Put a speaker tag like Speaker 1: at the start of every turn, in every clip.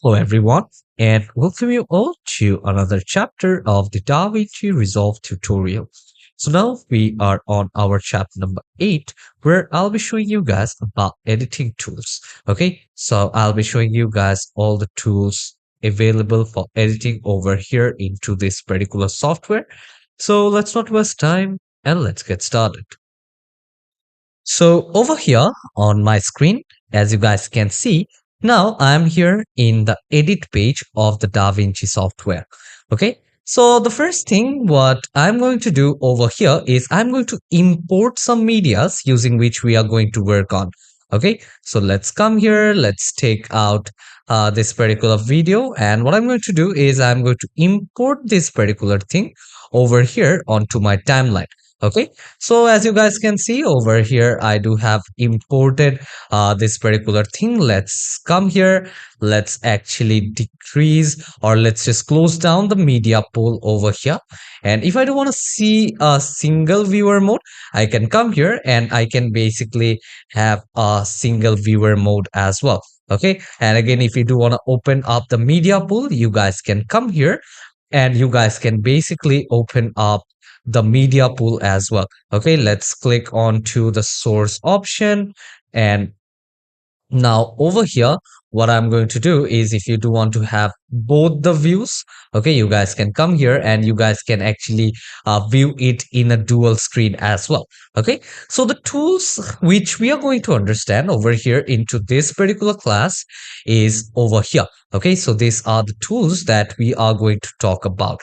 Speaker 1: Hello, everyone, and welcome you all to another chapter of the DaVinci Resolve tutorial. So now we are on our chapter number 8, where I'll be showing you guys about editing tools. Okay, so I'll be showing you guys all the tools available for editing over here into this particular software. So let's not waste time and let's get started. So over here on my screen, as you guys can see, now I'm here in the edit page of the DaVinci software. Okay. So the first thing what I'm going to do over here is I'm going to import some medias using which we are going to work on. Okay. So let's come here. Let's take out this particular video. And what I'm going to do is I'm going to import this particular thing over here onto my timeline. Okay. So as you guys can see over here, I do have imported this particular thing. Let's come here. Let's actually decrease or let's just close down the media pool over here. And if I don't want to see a single viewer mode, I can come here and I can basically have a single viewer mode as well. Okay. And again, if you do want to open up the media pool, you guys can come here and you guys can basically open up the media pool as well. Okay, let's click on to the source option. And now over here, what I'm going to do is if you do want to have both the views, okay, you guys can come here and you guys can actually view it in a dual screen as well. Okay, so the tools which we are going to understand over here into this particular class is over here. Okay, so these are the tools that we are going to talk about.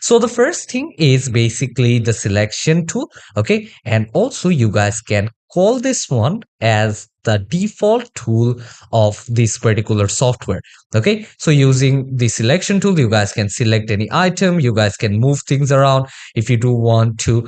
Speaker 1: So the first thing is basically the selection tool. Okay. And also you guys can call this one as the default tool of this particular software. Okay. So using the selection tool, you guys can select any item. You guys can move things around. If you do want to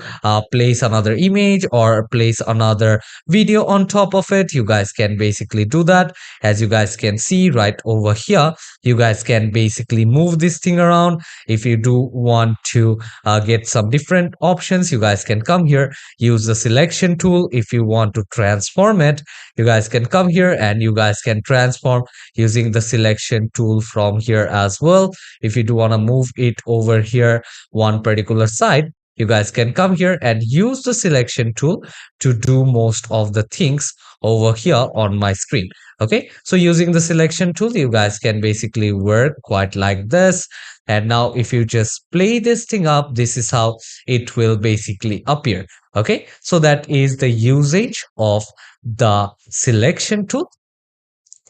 Speaker 1: place another image or place another video on top of it, you guys can basically do that. As you guys can see right over here, you guys can basically move this thing around. If you do want to get some different options, you guys can come here, use the selection tool. If you want to transform it, you guys can come here and you guys can transform using the selection tool from here as well. If you do want to move it over here one particular side, you guys can come here and use the selection tool to do most of the things over here on my screen. Okay, so using the selection tool, you guys can basically work quite like this. And now if you just play this thing up, this is how it will basically appear. Okay, so that is the usage of the selection tool.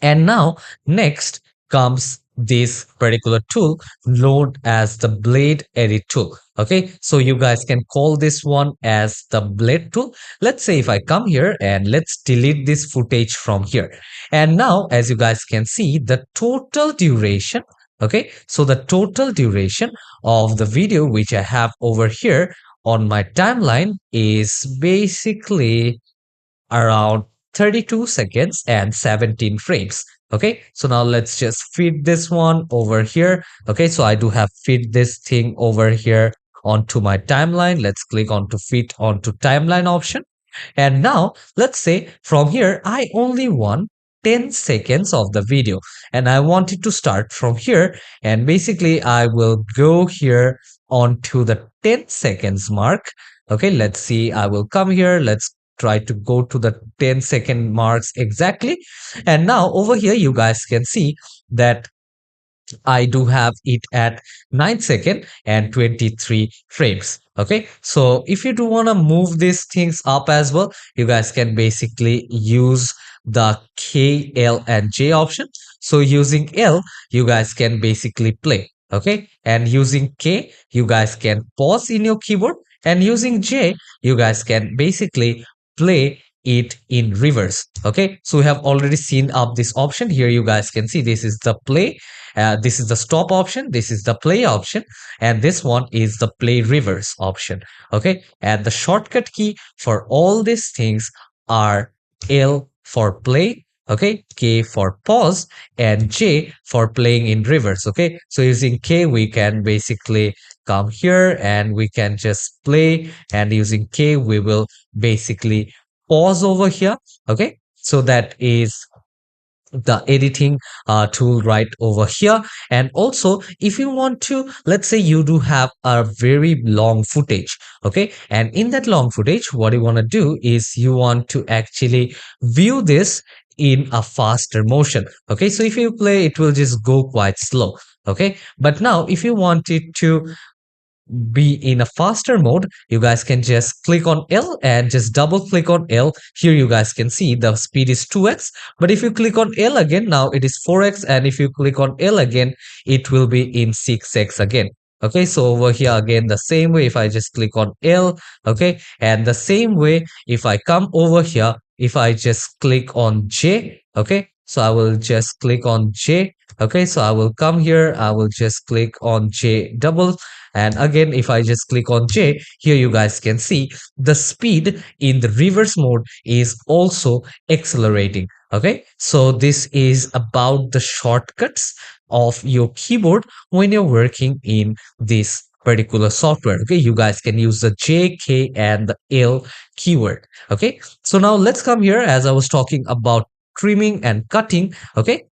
Speaker 1: And now next comes this particular tool known as the blade edit tool. Okay, so you guys can call this one as the blade tool. Let's say if I come here and let's delete this footage from here. And now as you guys can see, the total duration, okay, so the total duration of the video which I have over here on my timeline is basically around 32 seconds and 17 frames. Okay, so now let's just feed this one over here. Okay, so I do have feed this thing over here onto my timeline. Let's click on to feed onto timeline option. And now let's say from here, I only want 10 seconds of the video and I want it to start from here. And basically I will go here onto the 10 seconds mark. Okay, let's see. I will come here. Let's try to go to the 10-second marks exactly. And now over here, you guys can see that I do have it at 9 seconds and 23 frames. Okay, so if you do want to move these things up as well, you guys can basically use the K, L, and J option. So using L, you guys can basically play. Okay, and using K, you guys can pause in your keyboard, and using J, you guys can basically play it in reverse. Okay, so we have already seen up this option here. You guys can see this is the play, this is the stop option, this is the play option, and this one is the play reverse option. Okay, and the shortcut key for all these things are L for play, okay, K for pause, and J for playing in reverse. Okay, so using K we can basically come here and we can just play, and using K we will basically pause over here. Okay, so that is the editing tool right over here. And also, if you want to, let's say you do have a very long footage, okay, and in that long footage, what you want to do is you want to actually view this in a faster motion. Okay, so if you play, it will just go quite slow. Okay, but now if you want it to be in a faster mode, you guys can just click on L and just double click on L. Here you guys can see the speed is 2x, but if you click on L again, now it is 4x, and if you click on L again, it will be in 6x again. Okay, so over here again, the same way, if I just click on L, okay, and the same way, if I come over here, if I just click on J, okay, so I will just click on J. Okay, so I will come here, I will just click on J double, and again, if I just click on J, here you guys can see the speed in the reverse mode is also accelerating. Okay, so this is about the shortcuts of your keyboard when you're working in this particular software. Okay, you guys can use the J, K, and the L keyword. Okay, so now let's come here as I was talking about trimming and cutting. Okay,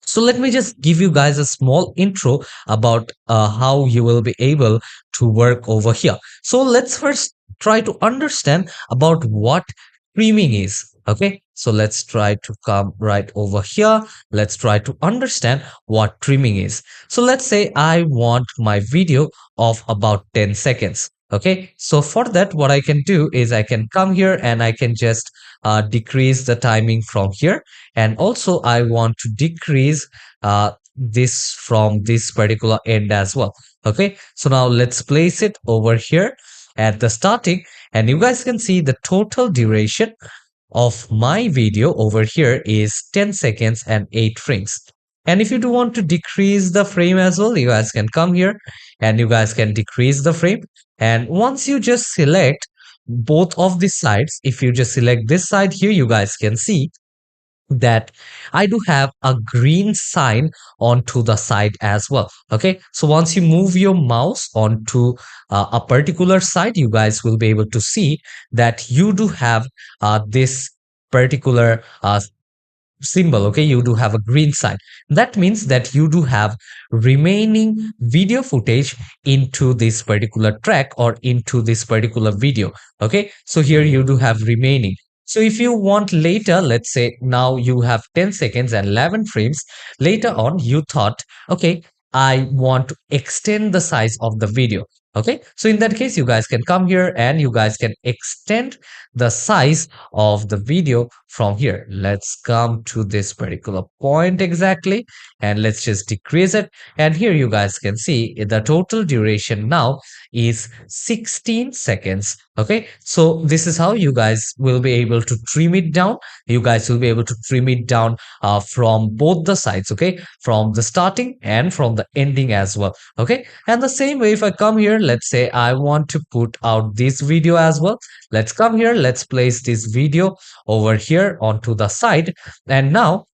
Speaker 1: so let me just give you guys a small intro about how you will be able to work over here. So let's first try to understand about what trimming is. Okay, so let's try to come right over here. Let's try to understand what trimming is. So let's say I want my video of about 10 seconds. Okay, so for that, what I can do is I can come here and I can just decrease the timing from here, and also I want to decrease this from this particular end as well. Okay, so now let's place it over here at the starting, and you guys can see the total duration of my video over here is 10 seconds and 8 frames. And if you do want to decrease the frame as well, you guys can come here and you guys can decrease the frame. And once you just select both of the sides, if you just select this side here, you guys can see that I do have a green sign onto the side as well. Okay, so once you move your mouse onto a particular side, you guys will be able to see that you do have this particular symbol. Okay, you do have a green sign. That means that you do have remaining video footage into this particular track or into this particular video. Okay, so here you do have remaining. So if you want later, let's say now you have 10 seconds and 11 frames, later on you thought, okay, I want to extend the size of the video. Okay, so in that case, you guys can come here and you guys can extend the size of the video from here. Let's come to this particular point exactly, and let's just decrease it. And here you guys can see the total duration now is 16 seconds. Okay, so this is how you guys will be able to trim it down. You guys will be able to trim it down from both the sides. Okay, from the starting and from the ending as well. Okay, and the same way, if I come here, let's say I want to put out this video as well. Let's come here, let's place this video over here onto the side. And now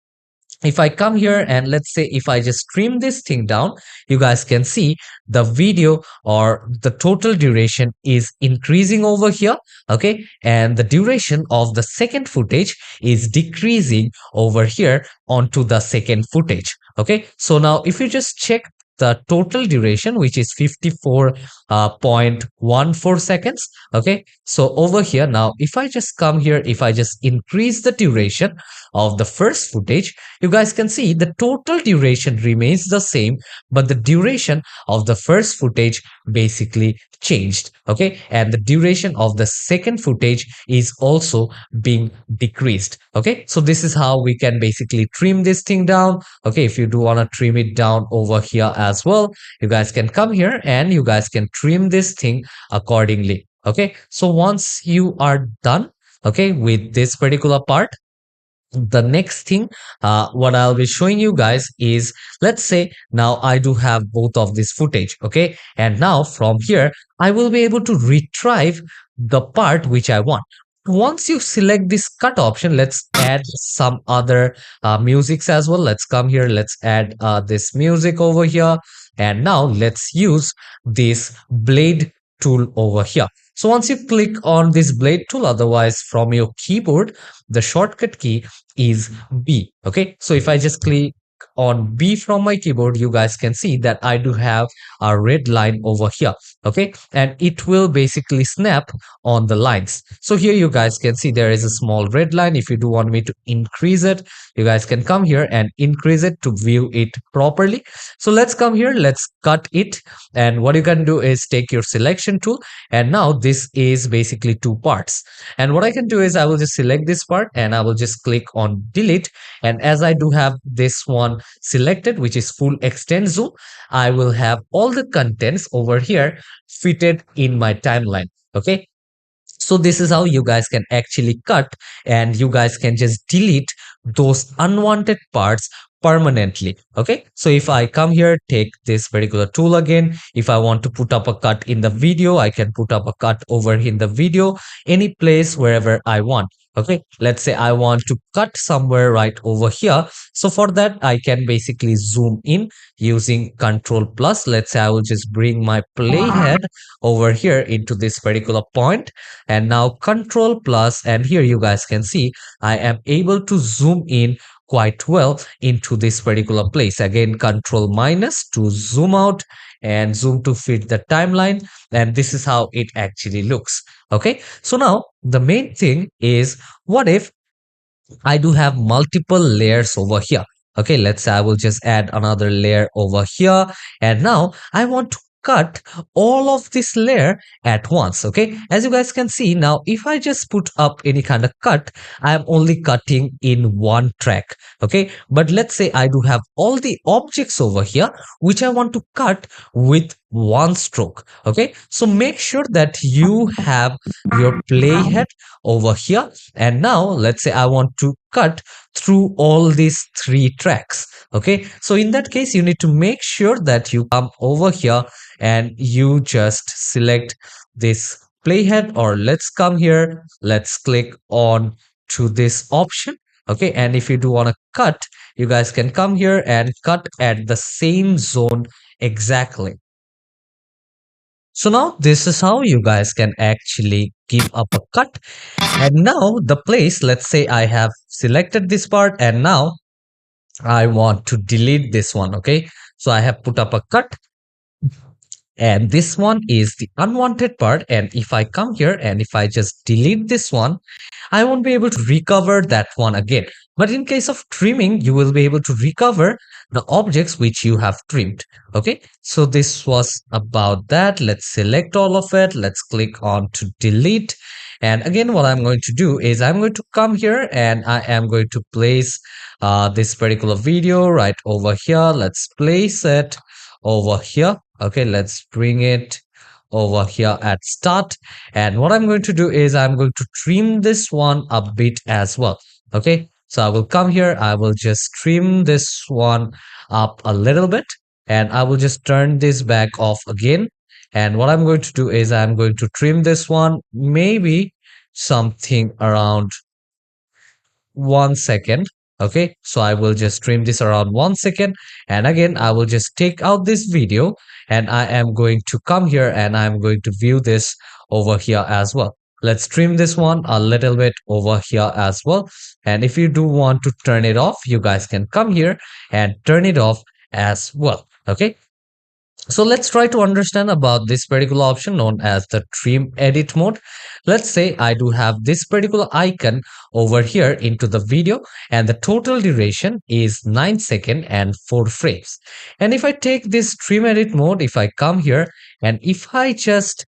Speaker 1: if I come here and let's say if I just trim this thing down, you guys can see the video or the total duration is increasing over here. Okay, and the duration of the second footage is decreasing over here onto the second footage. Okay, so now if you just check the total duration, which is 54.14 seconds. Okay, so over here now, if I just come here, if I just increase the duration of the first footage, you guys can see the total duration remains the same, but the duration of the first footage basically changed. Okay, and the duration of the second footage is also being decreased. Okay, so this is how we can basically trim this thing down. Okay, if you do want to trim it down over here as well, you guys can come here and you guys can trim this thing accordingly. Okay, so once you are done, okay, with this particular part, the next thing what I'll be showing you guys is, let's say now I do have both of this footage. Okay, and now from here I will be able to retrieve the part which I want. Once you select this cut option, let's add some other musics as well. Let's come here, let's add this music over here, and now let's use this blade tool over here. So once you click on this blade tool, otherwise from your keyboard, the shortcut key is B. Okay, so if I just click on B from my keyboard, you guys can see that I do have a red line over here. Okay, and it will basically snap on the lines. So here you guys can see there is a small red line. If you do want me to increase it, you guys can come here and increase it to view it properly. So let's come here, let's cut it. And what you can do is take your selection tool, and now this is basically two parts. And what I can do is I will just select this part and I will just click on delete. And as I do have this one selected, which is full extend zoom, I will have all the contents over here fitted in my timeline. Okay, so this is how you guys can actually cut, and you guys can just delete those unwanted parts permanently. Okay, so if I come here, take this particular tool again, if I want to put up a cut in the video, I can put up a cut over in the video, any place wherever I want. Okay, let's say I want to cut somewhere right over here. So for that, I can basically zoom in using Control Plus. Let's say I will just bring my playhead over here into this particular point, and now Control Plus, and here you guys can see I am able to zoom in quite well into this particular place. Again, Control minus to zoom out and zoom to fit the timeline, and this is how it actually looks. Okay, so now the main thing is, what if I do have multiple layers over here? Okay, let's say I will just add another layer over here, and now I want to cut all of this layer at once. Okay, as you guys can see now, if I just put up any kind of cut, I am only cutting in one track. Okay, but let's say I do have all the objects over here which I want to cut with one stroke. Okay, so make sure that you have your playhead over here, and now let's say I want to cut through all these three tracks. Okay, so in that case you need to make sure that you come over here and you just select this playhead, or let's come here, let's click on to this option. Okay, and if you do want to cut, you guys can come here and cut at the same zone exactly. So now this is how you guys can actually give up a cut. And now the place, let's say I have selected this part and now I want to delete this one. Okay, so I have put up a cut, and this one is the unwanted part. And if I come here and if I just delete this one, I won't be able to recover that one again. But in case of trimming, you will be able to recover the objects which you have trimmed. Okay, so this was about that. Let's select all of it. Let's click on to delete. And again, what I'm going to do is I'm going to come here and I am going to place this particular video right over here. Let's place it over here. Okay, let's bring it over here at start. And what I'm going to do is I'm going to trim this one a bit as well. Okay, so I will come here, I will just trim this one up a little bit, and I will just turn this back off again. And what I'm going to do is I'm going to trim this one maybe something around 1 second. Okay, so I will just trim this around 1 second, and again I will just take out this video and I am going to come here and I'm going to view this over here as well. Let's trim this one a little bit over here as well. And if you do want to turn it off, you guys can come here and turn it off as well. Okay, so let's try to understand about this particular option known as the trim edit mode. Let's say I do have this particular icon over here into the video, and the total duration is 9 seconds and 4 frames. And if I take this trim edit mode, if I come here and if I just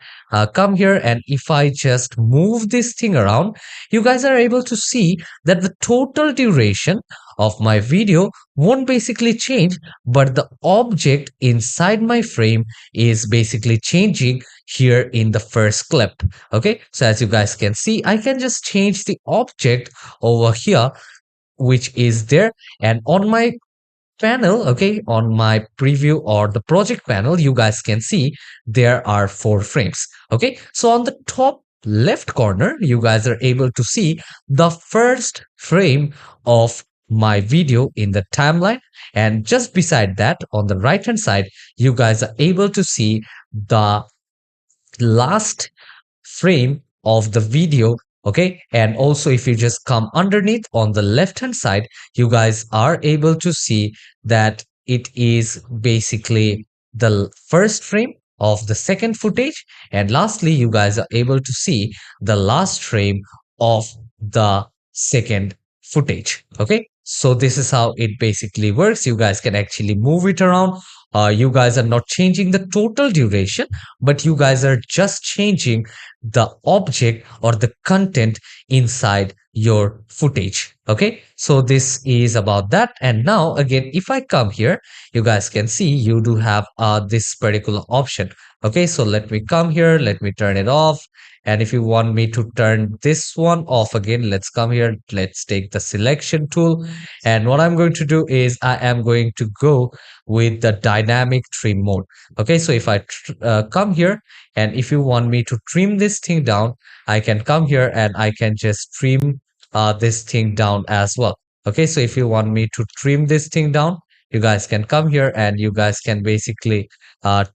Speaker 1: come here and if I just move this thing around, you guys are able to see that the total duration of my video won't basically change, but the object inside my frame is basically changing here in the first clip. Okay, so as you guys can see, I can just change the object over here which is there, and on my panel, okay, on my preview or the project panel, you guys can see there are 4 frames. Okay, so on the top left corner, you guys are able to see the first frame of my video in the timeline, and just beside that on the right hand side, you guys are able to see the last frame of the video. Okay, and also if you just come underneath on the left hand side, you guys are able to see that it is basically the first frame of the second footage, and lastly you guys are able to see the last frame of the second footage. Okay, so this is how it basically works. You guys can actually move it around. You guys are not changing the total duration, but you guys are just changing the object or the content inside your footage. Okay, so this is about that. And now again, if I come here, you guys can see you do have this particular option. Okay, so let me come here, let me turn it off. And if you want me to turn this one off again, let's come here, let's take the selection tool. And what I'm going to do is I am going to go with the dynamic trim mode. Okay, so if I come here, and if you want me to trim this thing down, I can come here and I can just trim this thing down as well. Okay, so if you want me to trim this thing down, you guys can come here and you guys can basically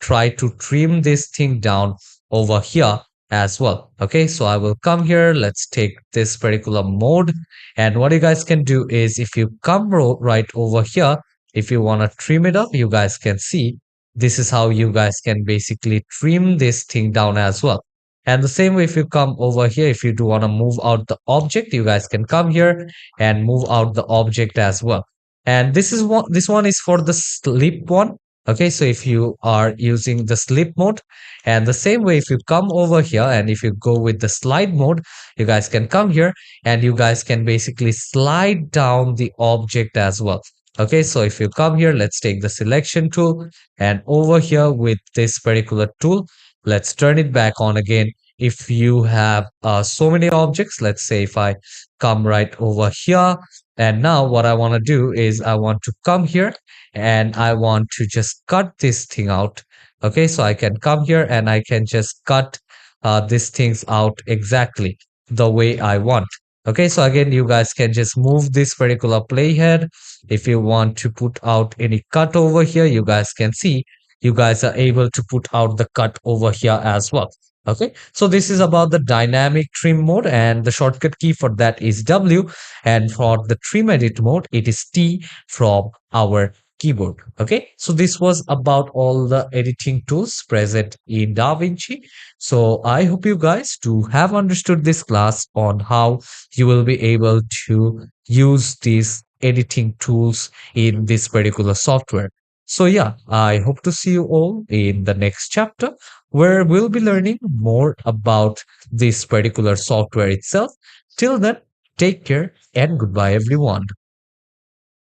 Speaker 1: try to trim this thing down over here as well. Okay, so I will come here, let's take this particular mode, and what you guys can do is if you come right over here, if you want to trim it up, you guys can see this is how you guys can basically trim this thing down as well. And the same way, if you come over here, if you do want to move out the object, you guys can come here and move out the object as well. And this one is for the sleep one. Okay, so if you are using the sleep mode, and the same way, if you come over here and if you go with the slide mode, you guys can come here and you guys can basically slide down the object as well. Okay, so if you come here, let's take the selection tool, and over here with this particular tool, let's turn it back on again. If you have so many objects, let's say if I come right over here, and now what I want to do is I want to come here and I want to just cut this thing out. Okay, so I can come here and I can just cut these things out exactly the way I want. Okay, so again, you guys can just move this particular playhead. If you want to put out any cut over here, you guys can see you guys are able to put out the cut over here as well. Okay, so this is about the dynamic trim mode, and the shortcut key for that is W, and for the trim edit mode, it is T from our keyboard. Okay, so this was about all the editing tools present in DaVinci. So I hope you guys do have understood this class on how you will be able to use these editing tools in this particular software. So yeah, I hope to see you all in the next chapter where we'll be learning more about this particular software itself. Till then, take care and goodbye everyone.